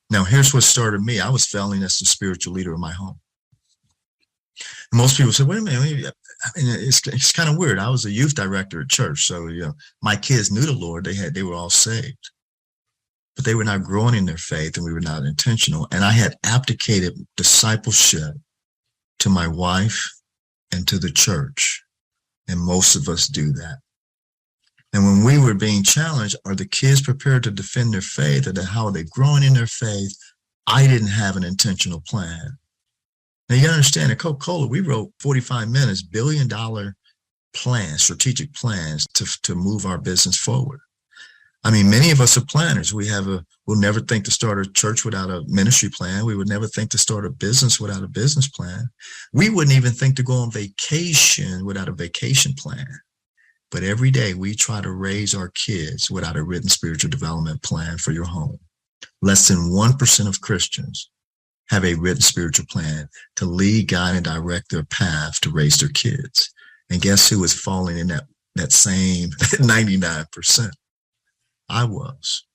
Now, here's what started me. I was failing as the spiritual leader of my home. And most people say, wait a minute. I mean, it's kind of weird. I was a youth director at church. So, my kids knew the Lord. They were all saved. But they were not growing in their faith, and we were not intentional. And I had abdicated discipleship to my wife and to the church. And most of us do that. And when we were being challenged, are the kids prepared to defend their faith, or how are they growing in their faith? I didn't have an intentional plan. Now, you understand, at Coca Cola, we wrote 45 minutes, $1 billion plans, strategic plans to move our business forward. I mean, many of us are planners. We'll never think to start a church without a ministry plan. We would never think to start a business without a business plan. We wouldn't even think to go on vacation without a vacation plan. But every day we try to raise our kids without a written spiritual development plan for your home. Less than 1% of Christians have a written spiritual plan to lead, guide, and direct their path to raise their kids. And guess who is falling in that same 99%? I was.